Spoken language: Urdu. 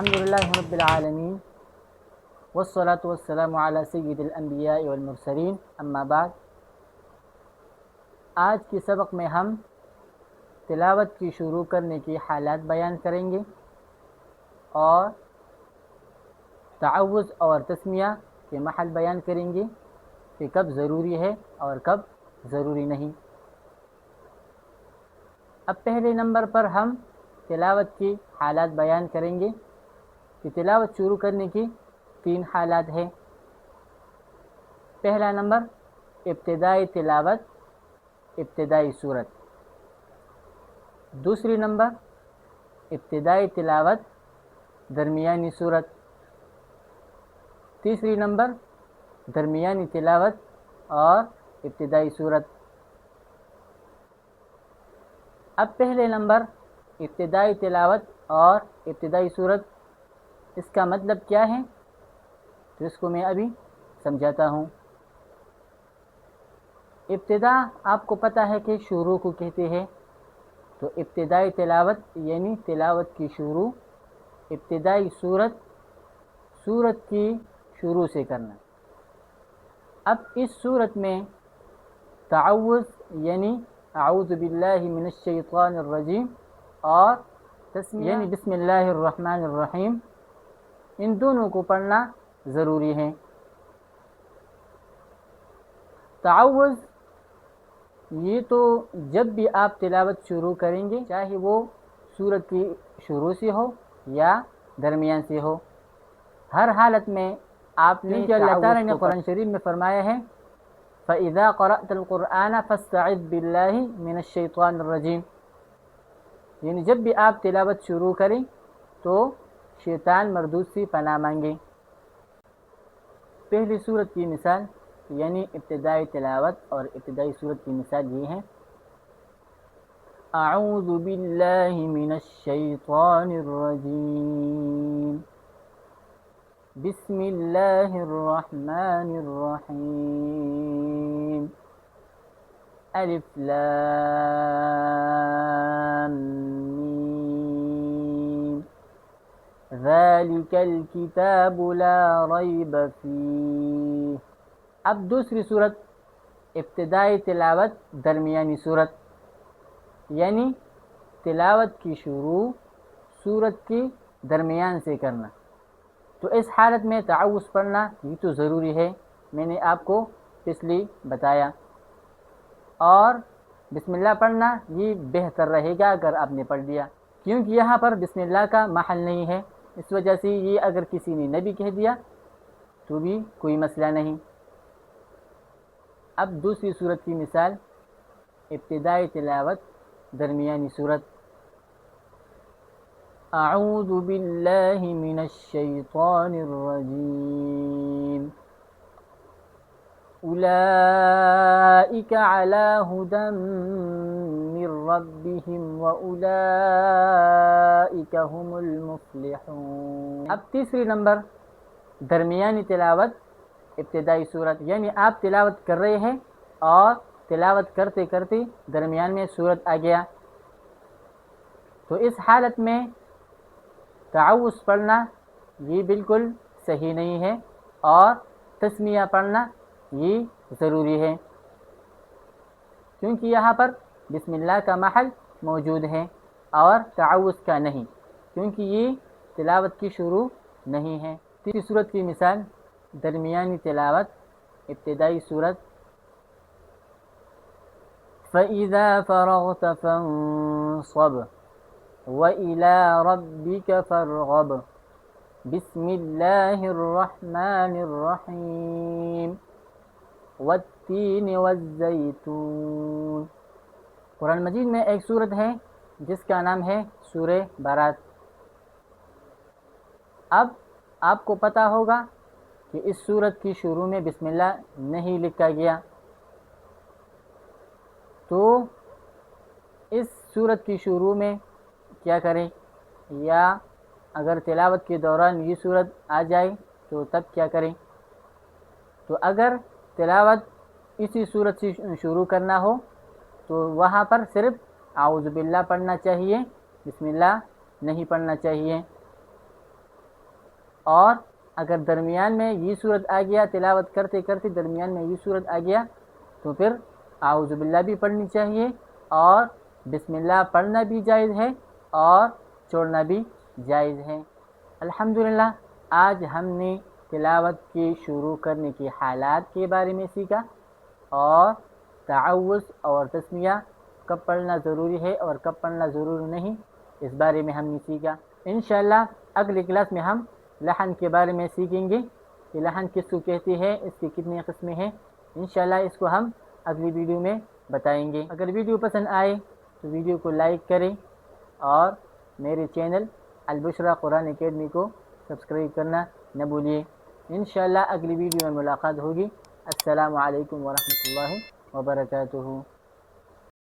الحمدللہ رب العالمین والصلاة والسلام علی سید الانبیاء والمرسلین اما بعد۔ آج کی سبق میں ہم تلاوت کی شروع کرنے کی حالات بیان کریں گے اور تعوذ اور تسمیہ کے محل بیان کریں گے کہ کب ضروری ہے اور کب ضروری نہیں۔ اب پہلے نمبر پر ہم تلاوت کی حالات بیان کریں گے کہ تلاوت شروع کرنے کی 3 حالات ہیں۔ پہلا نمبر ابتدائی تلاوت، ابتدائی صورت۔ دوسری نمبر ابتدائی تلاوت، درمیانی صورت۔ تیسری نمبر درمیانی تلاوت اور ابتدائی صورت۔ اب پہلے نمبر ابتدائی تلاوت اور ابتدائی صورت، اس کا مطلب کیا ہے تو اس کو میں ابھی سمجھاتا ہوں۔ ابتدا آپ کو پتہ ہے کہ شروع کو کہتے ہیں، تو ابتدائی تلاوت یعنی تلاوت کی شروع، ابتدائی صورت صورت کی شروع سے کرنا۔ اب اس صورت میں تعوذ یعنی اعوذ باللہ من الشیطان الرجیم اور تسمیہ یعنی بسم اللہ الرحمن الرحیم، ان دونوں کو پڑھنا ضروری ہے۔ تعوذ یہ تو جب بھی آپ تلاوت شروع کریں گے، چاہے وہ سورت کی شروع سے ہو یا درمیان سے ہو، ہر حالت میں آپ نے کہ اللہ تعالیٰ نے قرآن شریف میں فرمایا ہے فَإِذَا قَرَأْتَ الْقُرْآنَ فَاسْتَعِذْ بِاللَّهِ مِنَ الشَّيْطَانِ الرَّجِيمِ، یعنی جب بھی آپ تلاوت شروع کریں تو شیطان مردود سے پناہ مانگیں۔ پہلی صورت کی مثال یعنی ابتدائی تلاوت اور ابتدائی صورت کی مثال یہ ہے اعوذ باللہ من الشیطان الرجیم بسم اللہ الرحمن الرحیم الف لام میم ذالک الکتاب لا ریب فیہ۔ اب دوسری صورت ابتدائی تلاوت، درمیانی صورت، یعنی تلاوت کی شروع صورت کی درمیان سے کرنا۔ تو اس حالت میں تعوذ پڑھنا یہ تو ضروری ہے، میں نے آپ کو پچھلی بتایا، اور بسم اللہ پڑھنا یہ بہتر رہے گا اگر آپ نے پڑھ لیا، کیونکہ یہاں پر بسم اللہ کا محل نہیں ہے، اس وجہ سے یہ اگر کسی نے نبی کہہ دیا تو بھی کوئی مسئلہ نہیں۔ اب دوسری صورت کی مثال ابتدائی تلاوت، درمیانی صورت اعوذ باللہ من الشیطان الرجیم اولئک علی ھدی من ربہم واولئک ھم المفلحون۔ اب تیسری نمبر درمیانی تلاوت، ابتدائی صورت، یعنی آپ تلاوت کر رہے ہیں اور تلاوت کرتے کرتے درمیان میں صورت آ گیا، تو اس حالت میں تعوذ پڑھنا یہ بالکل صحیح نہیں ہے اور تسمیہ پڑھنا یہ ضروری ہے، کیونکہ یہاں پر بسم اللہ کا محل موجود ہے اور تعوذ کا نہیں، کیونکہ یہ تلاوت کی شروع نہیں ہے۔ تیسری صورت کی مثال درمیانی تلاوت، ابتدائی صورت فَإِذَا فَرَغْتَ فَانصَبْ وَإِلَى رَبِّكَ فَارْغَب بسم اللہ الرحمن الرحیم وَالتِّينِ وَالزَّيْتُونِ۔ قرآن مجید میں ایک صورت ہے جس کا نام ہے سورہ بارات۔ اب آپ کو پتہ ہوگا کہ اس صورت کی شروع میں بسم اللہ نہیں لکھا گیا، تو اس صورت کی شروع میں کیا کریں، یا اگر تلاوت کے دوران یہ صورت آ جائے تو تب کیا کریں؟ تو اگر تلاوت اسی صورت سے شروع کرنا ہو تو وہاں پر صرف اعوذ باللہ پڑھنا چاہیے، بسم اللہ نہیں پڑھنا چاہیے۔ اور اگر درمیان میں یہ صورت آ گیا، تلاوت کرتے کرتے درمیان میں یہ صورت آ گیا تو پھر اعوذ باللہ بھی پڑھنی چاہیے اور بسم اللہ پڑھنا بھی جائز ہے اور چھوڑنا بھی جائز ہے۔ الحمدللہ آج ہم نے تلاوت کے شروع کرنے کے حالات کے بارے میں سیکھا اور تعوذ اور تسمیہ کب پڑھنا ضروری ہے اور کب پڑھنا ضروری نہیں اس بارے میں ہم نے سیکھا۔ انشاءاللہ اگلی کلاس میں ہم لحن کے بارے میں سیکھیں گے کہ لحن کس کو کہتے ہیں، اس کی کتنی قسمیں ہیں۔ انشاءاللہ اس کو ہم اگلی ویڈیو میں بتائیں گے۔ اگر ویڈیو پسند آئے تو ویڈیو کو لائک کریں اور میرے چینل البشرا قرآن اکیڈمی کو سبسکرائب کرنا نہ بھولیے۔ انشاءاللہ اگلی ویڈیو میں ملاقات ہوگی۔ السلام علیکم ورحمۃ اللہ وبرکاتہ۔